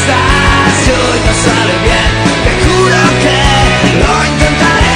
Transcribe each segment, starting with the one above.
estás y hoy no sale bien. Te juro que lo intentaré.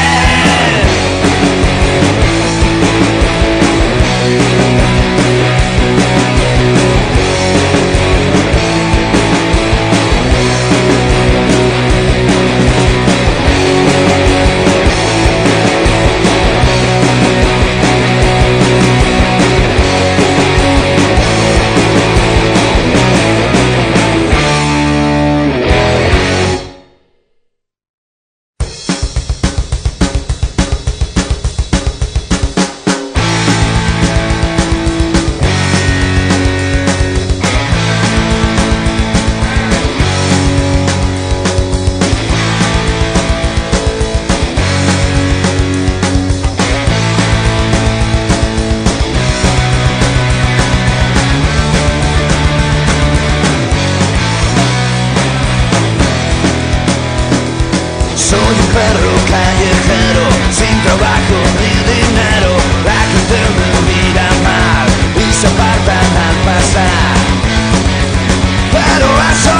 Soy un perro callejero, sin trabajo ni dinero. La gente me mira mal y se apartan al pasar. Pero eso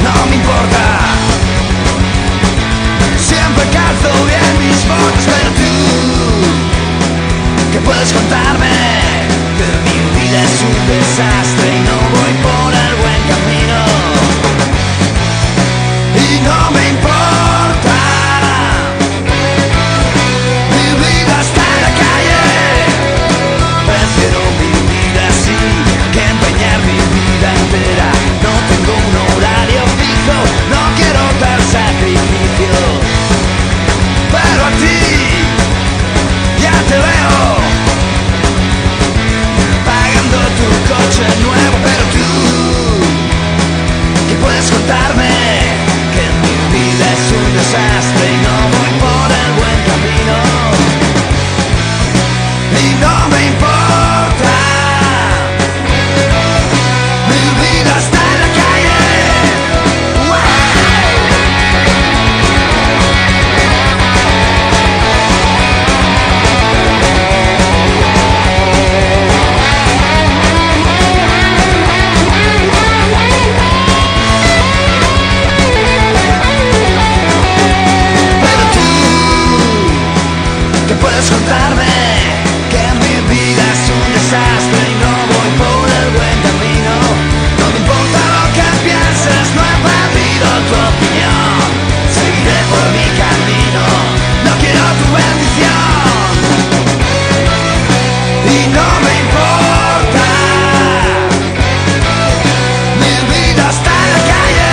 no me importa. Siempre calzo bien mis botas. Pero tú, ¿qué puedes contarme? Que mi vida es un desastre y no voy por el buen camino. Y no me importa. Mi vida está en la calle. Prefiero vivir así que empeñar mi vida entera. No tengo un horario fijo, no quiero dar sacrificio. Pero a ti ya te veo pagando tu coche nuevo. Pero tú, ¿qué puedes contarme? Que mi vida es un desastre y no voy por el buen camino. Y no me importa. Mi vida está en la calle. Pero tú, ¿qué puedes contarme? Que mi vida es un desastre y no voy por el buen camino. No me importa lo que pienses, no he perdido tu opinión. Seguiré por mi camino, no quiero tu bendición. Y no me importa. Mi vida está en la calle.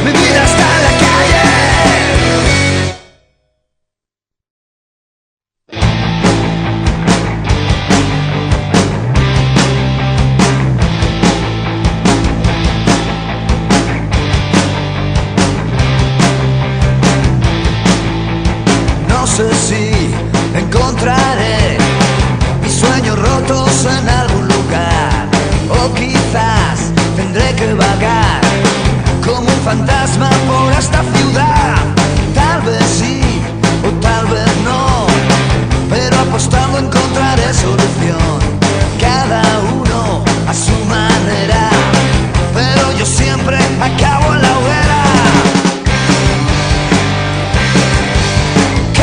Mi vida está en la calle. No sé si encontraré mis sueños rotos en algún lugar, o quizás tendré que vagar como un fantasma por esta ciudad. Tal vez sí o tal vez no, pero apostando encontraré solución. Cada uno a su manera, pero yo siempre acabo en la hoguera.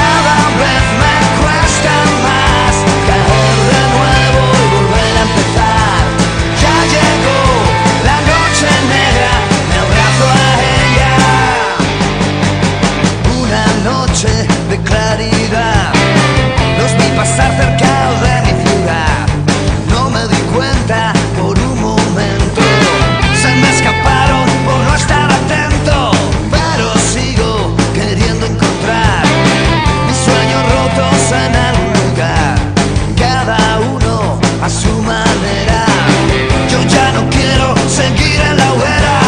Cada vez me cuesta más caer de nuevo y volver a empezar. Ya llegó la noche negra, me abrazo a ella. Una noche de claridad, los vi pasar cerca de mi ciudad. No me di cuenta por un momento, se me escaparon por no estar atento. Pero sigo queriendo encontrar mis sueños rotos en algún lugar, cada uno a su manera. Yo ya no quiero seguir en la hoguera.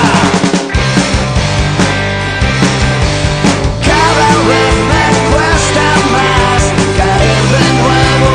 Cada vez me cuesta más caer de nuevo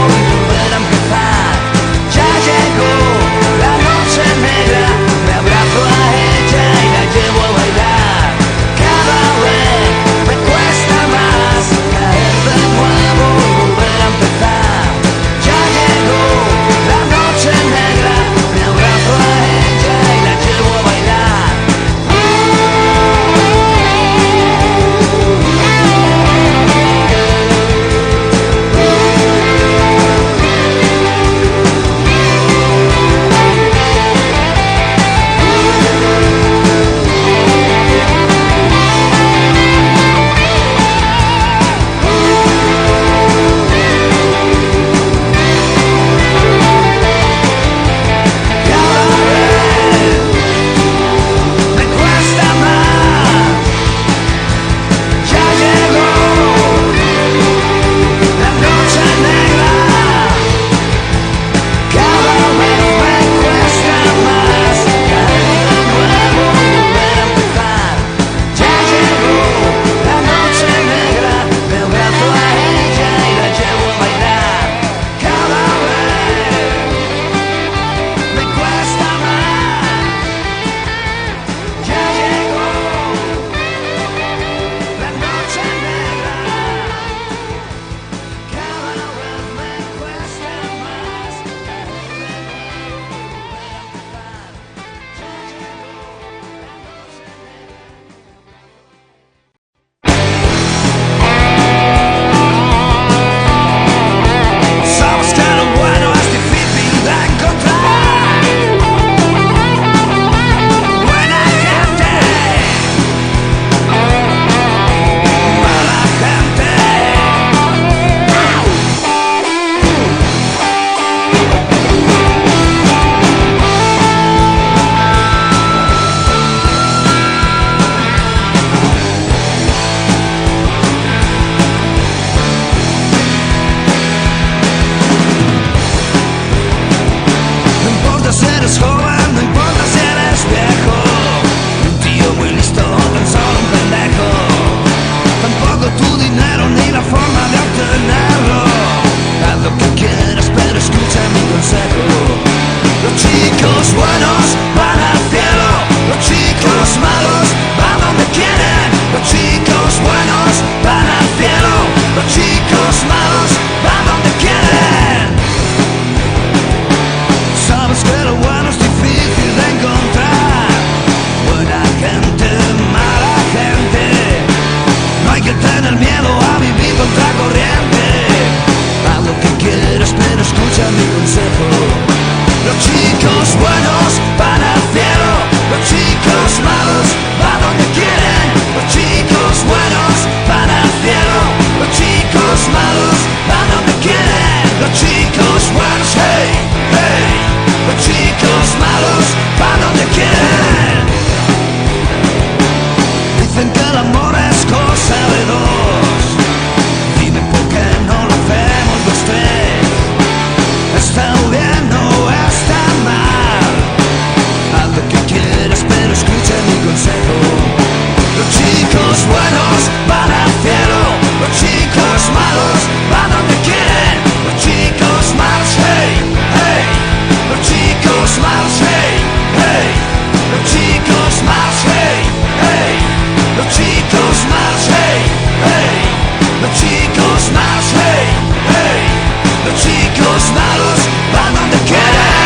chicos buenos van al cielo, los chicos malos van donde quieren. Los chicos buenos van al cielo, los chicos malos van donde quieren. Sabes que lo bueno es difícil de encontrar. Buena gente, mala gente. No hay que tener miedo a vivir contra corriente. Haz lo que quieras, pero escucha mi consejo. Los chicos buenos van al cielo, los chicos malos van donde quieren. Los chicos buenos van al cielo, los chicos malos van donde quieren. Los chicos buenos, hey, hey. Los chicos malos van donde quieren. Dicen que el amor es cosa de dos. Dime por qué no lo hacemos los tres. Está bien, no está mal. Haz lo que quieras, pero escucha mi consejo. Los chicos buenos van al cielo, los chicos malos van donde quieren. Los chicos malos, hey, hey. Los chicos malos, hey, hey. Los chicos malos, hey, hey. Los chicos malos, hey, hey. Los chicos malos, hey, hey. Los chicos malos van donde quieren.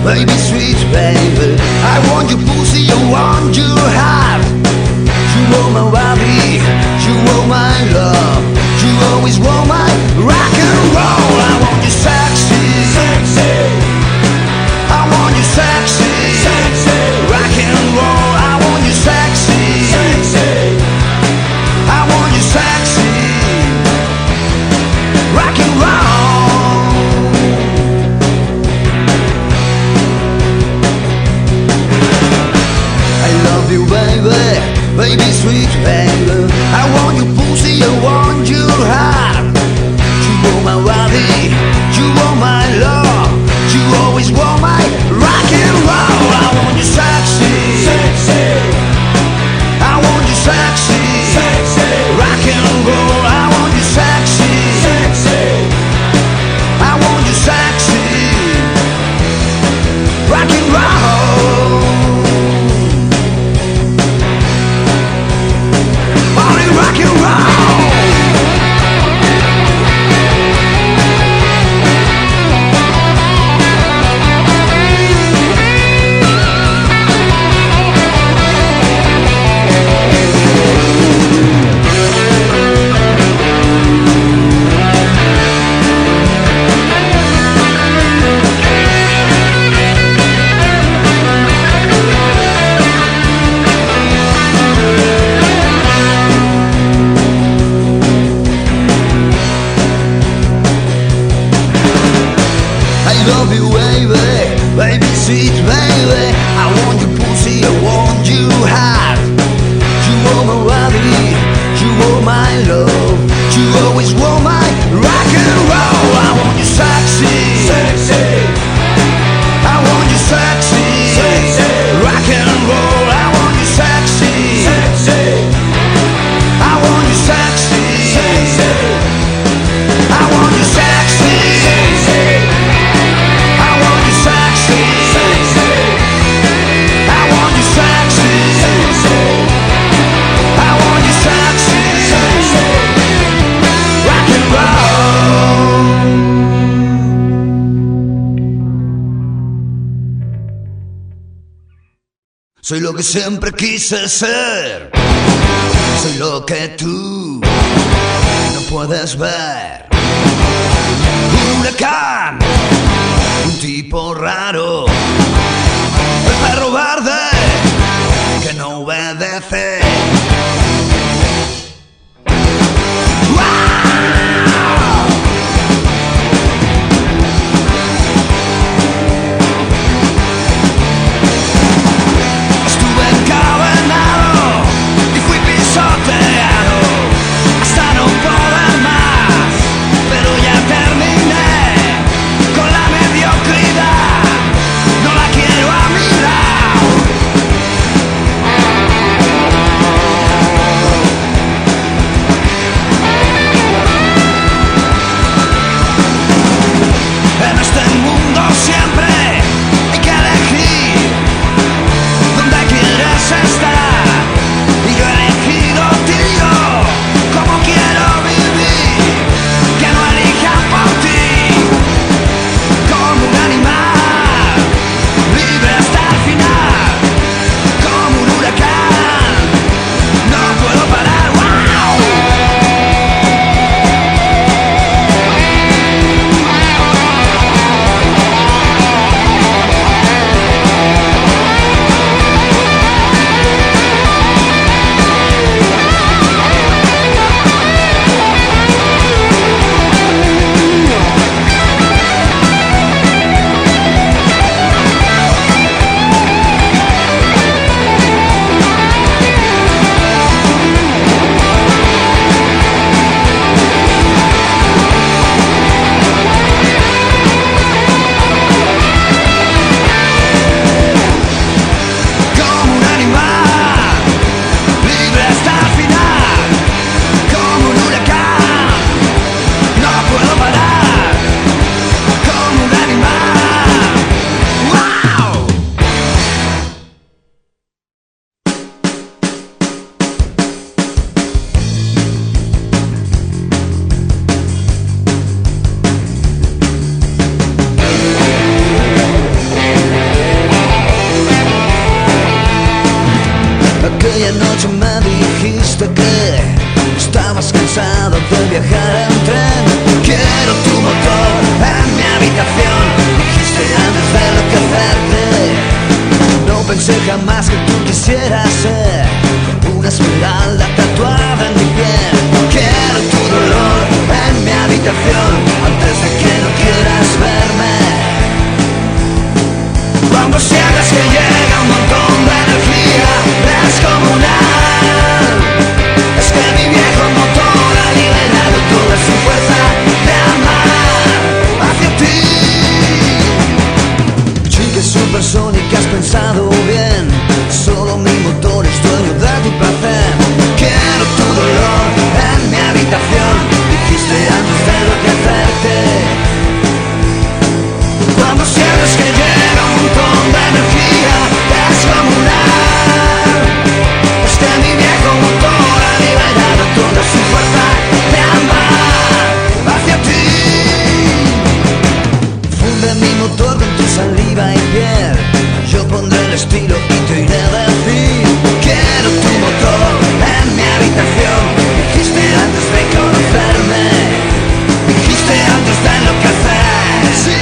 baby, sweet baby. I want your pussy, I want your heart. You want my body, you want my love. You always want my rock and roll. I want you sexy, sexy. I want you sexy, sexy. Rock and roll. I want you sexy, sexy. I want you sexy. Rock and roll. I love you, baby, baby, sweet baby. I want your pussy, I want your heart. You want my body, you want my love. You always want my rock and roll. I want you sexy, sexy. I want you sexy, sexy. Rock and roll. I want you sexy, sexy. I want you sexy. Rock and roll. Only rock and roll. I love you, baby, baby, sweet baby. I want your pussy, I want you hot. You want my body, you want my love. You always want my rock and roll. I want you sexy, sexy. I want you sexy, sexy. Rock and roll. I want you sexy, sexy. I want you sexy, sexy. I want you sexy, sexy. I want you sexy, sexy. I want you sexy, sexy. I want you sexy, sexy. Rock and roll. Soy lo que siempre quise ser. Soy lo que tú no puedes ver. Un huracán, un tipo raro, el perro verde que no obedece. Estuve encadenado y fui pisoteado hasta no poder más, pero ya terminé con la mediocridad. pensado bien, solo mi motor es dueño de tu placer. Quiero tu dolor en mi habitación, dijiste antes de lo que hacerte. Cuando sientes que llega un montón de energía, descomunal, es que mi viejo motor ha liberado toda su fuerza de amar hacia ti. Funde mi motor con tu saliva y piel, yo pondré el estilo y te iré a decir: quiero tu motor en mi habitación. Dijiste antes de conocerme, dijiste antes de enloquecer. Sí.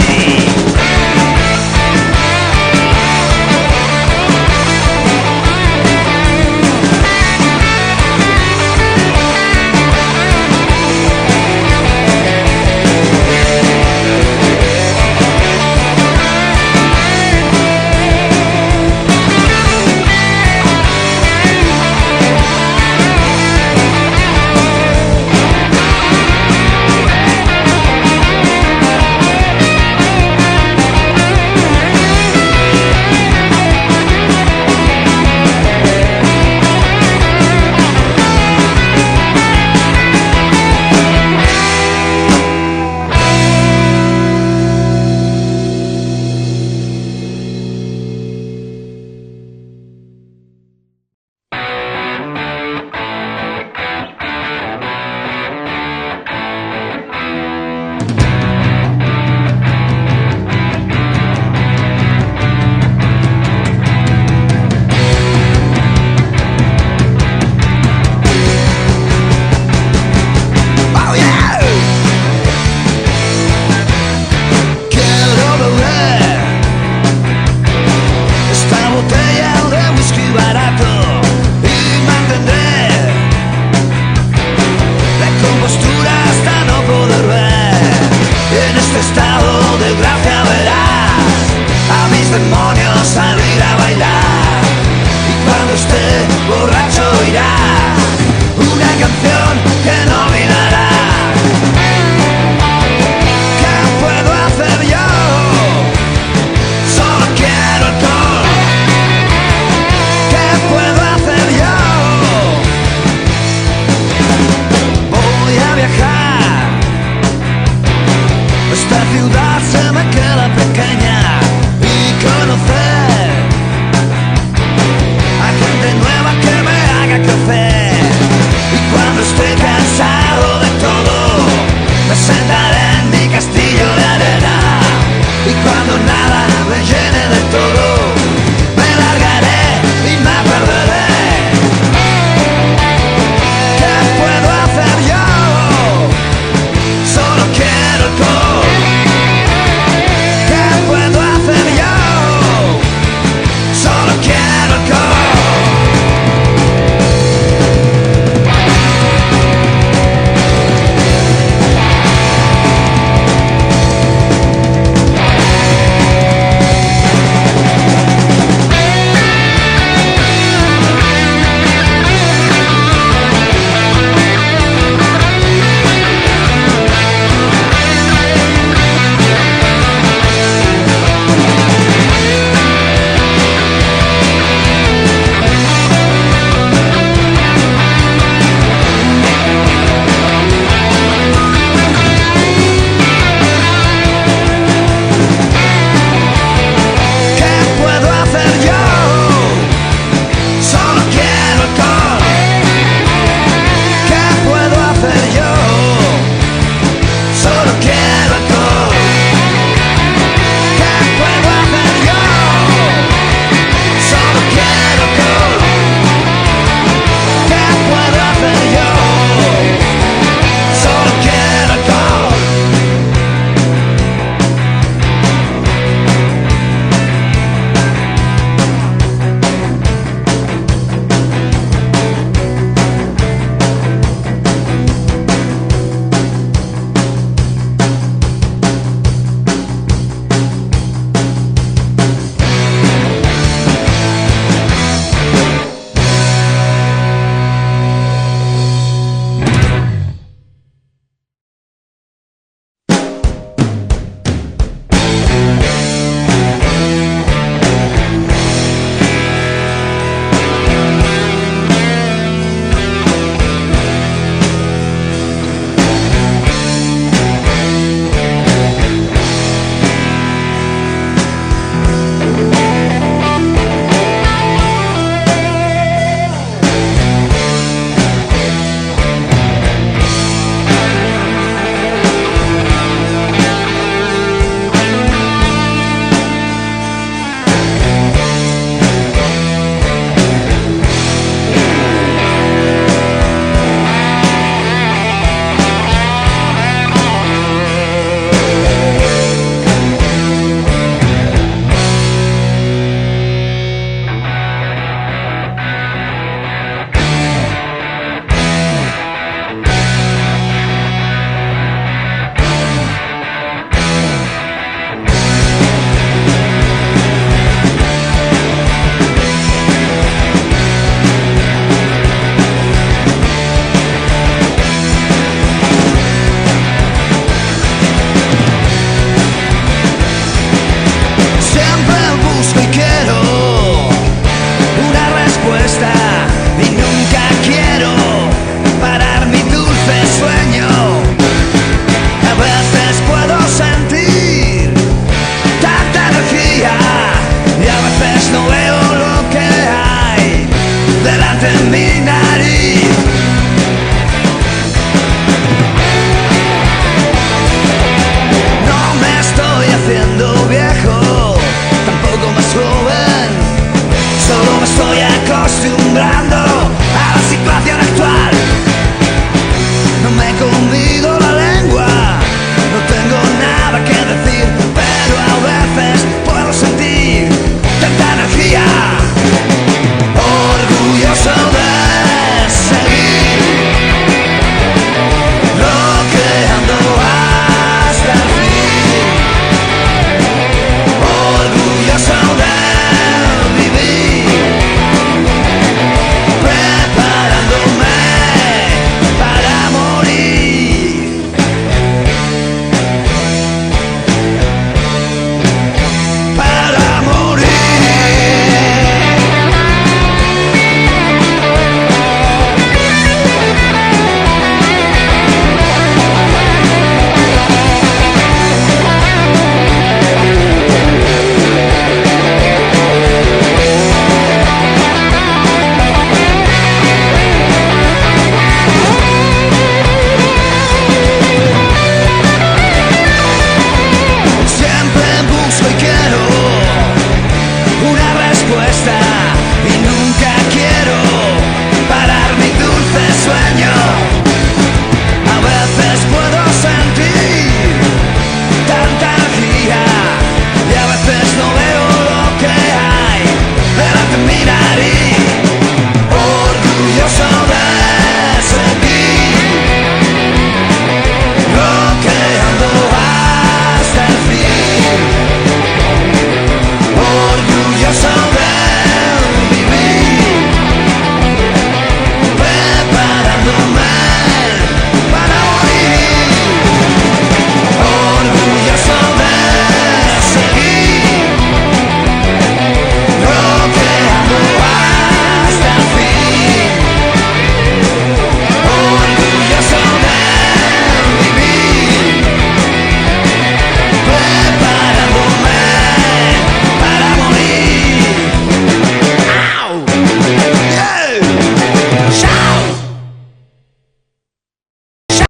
está.